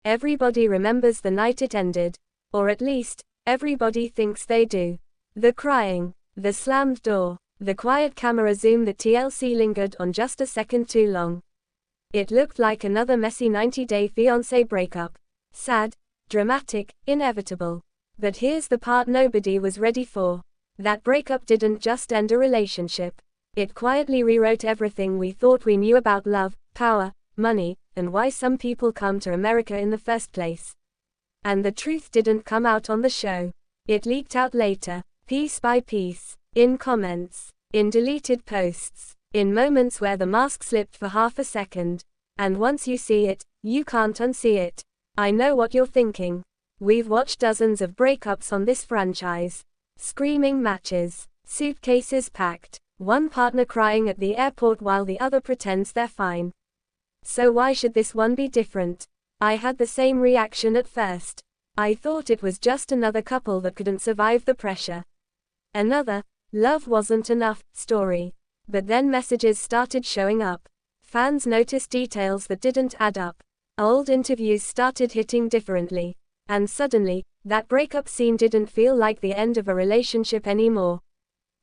Everybody remembers the night it ended. Or at least, everybody thinks they do. The crying, the slammed door, the quiet camera zoom that TLC lingered on just a second too long. It looked like another messy 90-day fiancé breakup. Sad, dramatic, inevitable. But here's the part nobody was ready for. That breakup didn't just end a relationship. It quietly rewrote everything we thought we knew about love, power, money, and why some people come to America in the first place. And the truth didn't come out on the show. It leaked out later, piece by piece, in comments, in deleted posts, in moments where the mask slipped for half a second. And once you see it, you can't unsee it. I know what you're thinking. We've watched dozens of breakups on this franchise. Screaming matches, suitcases packed, one partner crying at the airport while the other pretends they're fine. So why should this one be different? I had the same reaction at first. I thought it was just another couple that couldn't survive the pressure. Another, love wasn't enough, story. But then messages started showing up. Fans noticed details that didn't add up. Old interviews started hitting differently. And suddenly, that breakup scene didn't feel like the end of a relationship anymore.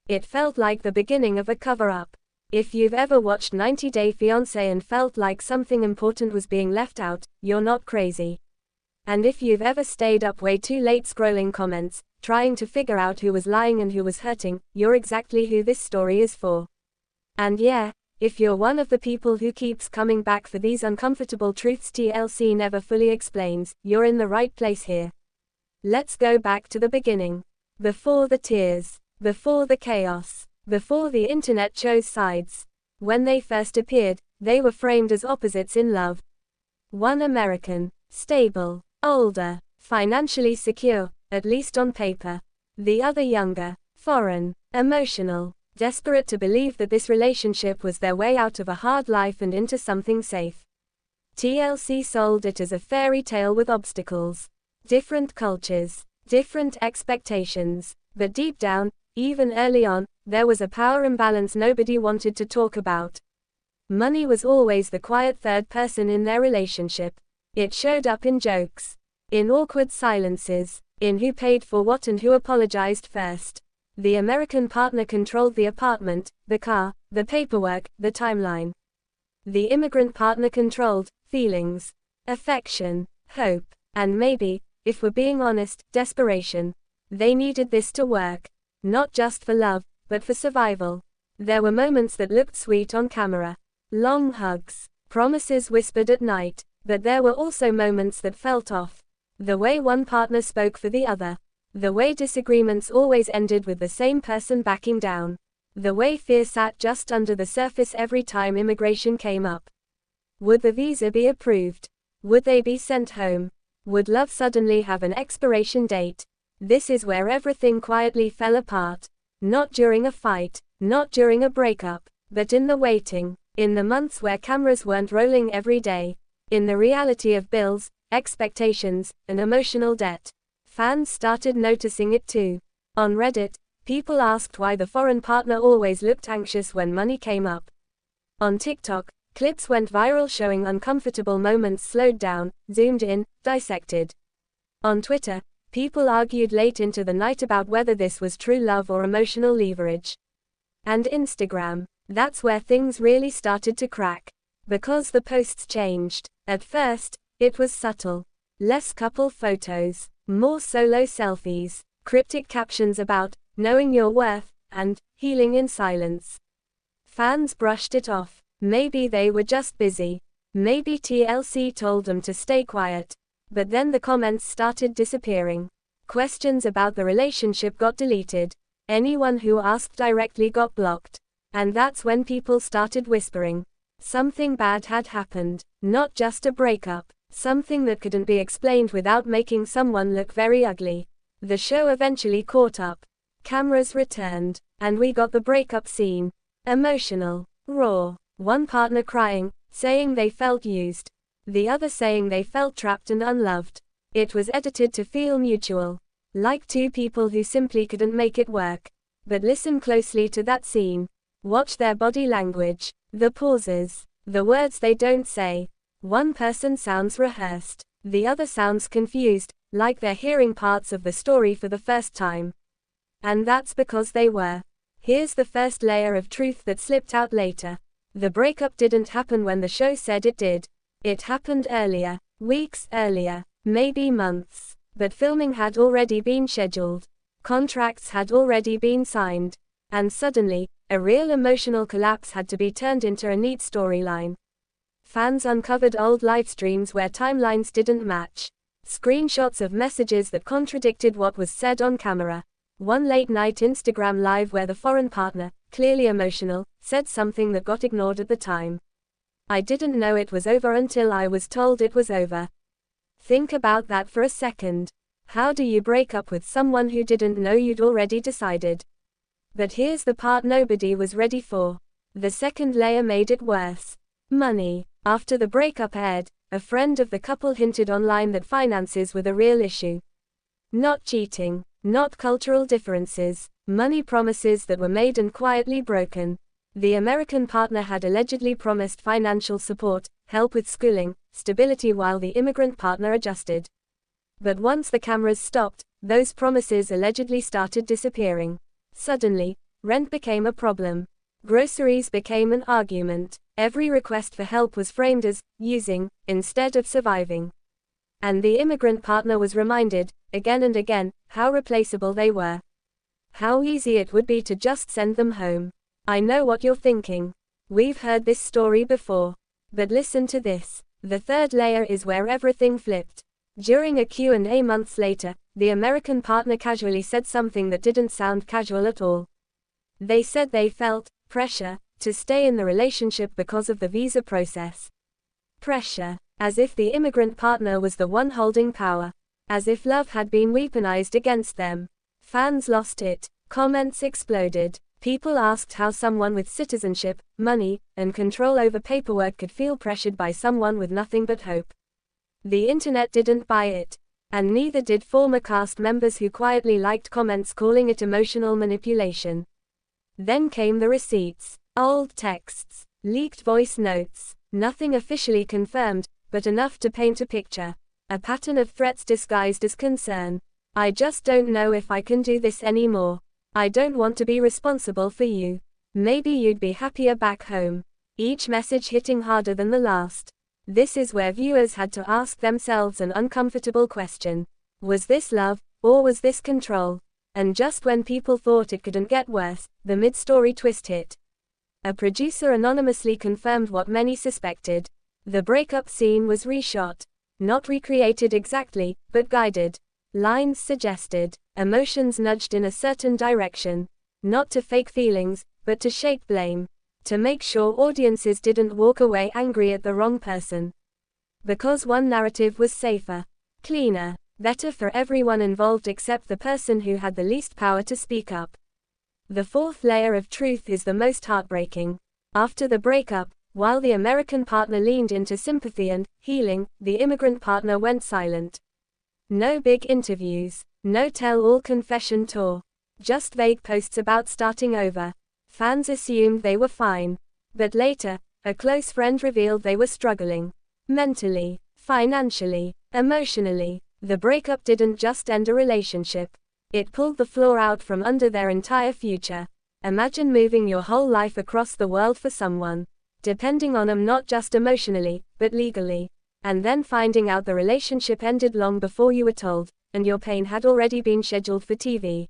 It felt like the beginning of a cover-up. If you've ever watched 90 Day Fiancé and felt like something important was being left out, you're not crazy. And if you've ever stayed up way too late scrolling comments, trying to figure out who was lying and who was hurting, you're exactly who this story is for. And yeah, if you're one of the people who keeps coming back for these uncomfortable truths TLC never fully explains, you're in the right place here. Let's go back to the beginning. Before the tears, before the chaos, before the internet chose sides. When they first appeared, they were framed as opposites in love. One American, stable, older, financially secure, at least on paper. The other younger, foreign, emotional, desperate to believe that this relationship was their way out of a hard life and into something safe. TLC sold it as a fairy tale with obstacles. Different cultures, different expectations, but deep down, even early on, there was a power imbalance nobody wanted to talk about. Money was always the quiet third person in their relationship. It showed up in jokes, in awkward silences, in who paid for what and who apologized first. The American partner controlled the apartment, the car, the paperwork, the timeline. The immigrant partner controlled feelings, affection, hope, and maybe, if we're being honest, desperation. They needed this to work. Not just for love, but for survival. There were moments that looked sweet on camera. Long hugs, promises whispered at night, but there were also moments that felt off. The way one partner spoke for the other. The way disagreements always ended with the same person backing down. The way fear sat just under the surface every time immigration came up. Would the visa be approved? Would they be sent home? Would love suddenly have an expiration date? This is where everything quietly fell apart. Not during a fight, not during a breakup, but in the waiting, in the months where cameras weren't rolling every day, in the reality of bills, expectations, and emotional debt. Fans started noticing it too. On Reddit, people asked why the foreign partner always looked anxious when money came up. On TikTok, clips went viral showing uncomfortable moments slowed down, zoomed in, dissected. On Twitter, people argued late into the night about whether this was true love or emotional leverage. And Instagram, that's where things really started to crack. Because the posts changed. At first, it was subtle. Less couple photos, more solo selfies, cryptic captions about knowing your worth, and healing in silence. Fans brushed it off. Maybe they were just busy. Maybe TLC told them to stay quiet. But then the comments started disappearing. Questions about the relationship got deleted. Anyone who asked directly got blocked. And that's when people started whispering. Something bad had happened. Not just a breakup. Something that couldn't be explained without making someone look very ugly. The show eventually caught up. Cameras returned. And we got the breakup scene. Emotional. Raw. One partner crying, saying they felt used. The other saying they felt trapped and unloved. It was edited to feel mutual. Like two people who simply couldn't make it work. But listen closely to that scene. Watch their body language. The pauses. The words they don't say. One person sounds rehearsed. The other sounds confused, like they're hearing parts of the story for the first time. And that's because they were. Here's the first layer of truth that slipped out later. The breakup didn't happen when the show said it did. It happened earlier, weeks earlier, maybe months. But filming had already been scheduled. Contracts had already been signed. And suddenly, a real emotional collapse had to be turned into a neat storyline. Fans uncovered old livestreams where timelines didn't match. Screenshots of messages that contradicted what was said on camera. One late-night Instagram live where the foreign partner, clearly emotional, said something that got ignored at the time. I didn't know it was over until I was told it was over. Think about that for a second. How do you break up with someone who didn't know you'd already decided? But here's the part nobody was ready for. The second layer made it worse. Money. After the breakup aired, a friend of the couple hinted online that finances were the real issue. Not cheating, not cultural differences, money promises that were made and quietly broken. The American partner had allegedly promised financial support, help with schooling, stability while the immigrant partner adjusted. But once the cameras stopped, those promises allegedly started disappearing. Suddenly, rent became a problem. Groceries became an argument. Every request for help was framed as using, instead of surviving. And the immigrant partner was reminded, again and again, how replaceable they were. How easy it would be to just send them home. I know what you're thinking. We've heard this story before. But listen to this. The third layer is where everything flipped. During a Q&A months later, the American partner casually said something that didn't sound casual at all. They said they felt pressure to stay in the relationship because of the visa process. Pressure. As if the immigrant partner was the one holding power. As if love had been weaponized against them. Fans lost it. Comments exploded. People asked how someone with citizenship, money, and control over paperwork could feel pressured by someone with nothing but hope. The internet didn't buy it. And neither did former cast members who quietly liked comments calling it emotional manipulation. Then came the receipts. Old texts. Leaked voice notes. Nothing officially confirmed, but enough to paint a picture. A pattern of threats disguised as concern. I just don't know if I can do this anymore. I don't want to be responsible for you. Maybe you'd be happier back home. Each message hitting harder than the last. This is where viewers had to ask themselves an uncomfortable question. Was this love, or was this control? And just when people thought it couldn't get worse, the mid-story twist hit. A producer anonymously confirmed what many suspected. The breakup scene was reshot. Not recreated exactly, but guided. Lines suggested. Emotions nudged in a certain direction. Not to fake feelings, but to shape blame. To make sure audiences didn't walk away angry at the wrong person. Because one narrative was safer, cleaner, better for everyone involved except the person who had the least power to speak up. The fourth layer of truth is the most heartbreaking. After the breakup, while the American partner leaned into sympathy and healing, the immigrant partner went silent. No big interviews, no tell-all confession tour. Just vague posts about starting over. Fans assumed they were fine. But later, a close friend revealed they were struggling. Mentally, financially, emotionally. The breakup didn't just end a relationship. It pulled the floor out from under their entire future. Imagine moving your whole life across the world for someone. Depending on them not just emotionally, but legally. And then finding out the relationship ended long before you were told, and your pain had already been scheduled for TV.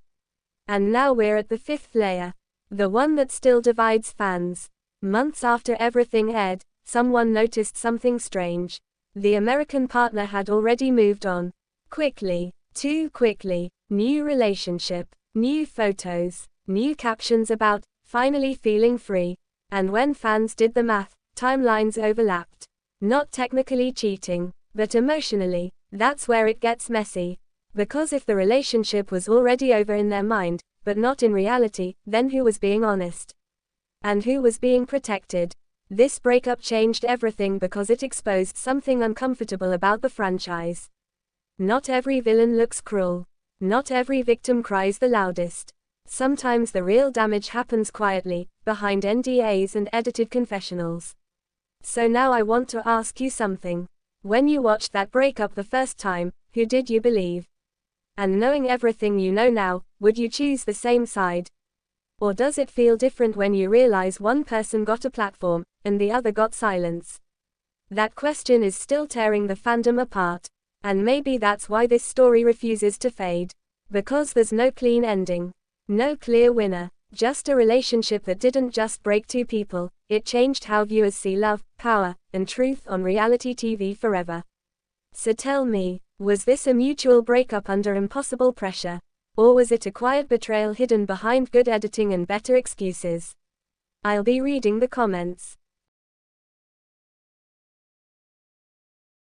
And now we're at the fifth layer. The one that still divides fans. Months after everything aired, someone noticed something strange. The American partner had already moved on. Quickly. Too quickly. New relationship. New photos. New captions about, finally feeling free. And when fans did the math, timelines overlapped. Not technically cheating, but emotionally, that's where it gets messy. Because if the relationship was already over in their mind, but not in reality, then who was being honest? And who was being protected? This breakup changed everything because it exposed something uncomfortable about the franchise. Not every villain looks cruel. Not every victim cries the loudest. Sometimes the real damage happens quietly, behind NDAs and edited confessionals. So now I want to ask you something. When you watched that breakup the first time, who did you believe? And knowing everything you know now, would you choose the same side? Or does it feel different when you realize one person got a platform, and the other got silence? That question is still tearing the fandom apart. And maybe that's why this story refuses to fade. Because there's no clean ending. No clear winner. Just a relationship that didn't just break two people, it changed how viewers see love, power, and truth on reality TV forever. So tell me, was this a mutual breakup under impossible pressure? Or was it a quiet betrayal hidden behind good editing and better excuses? I'll be reading the comments.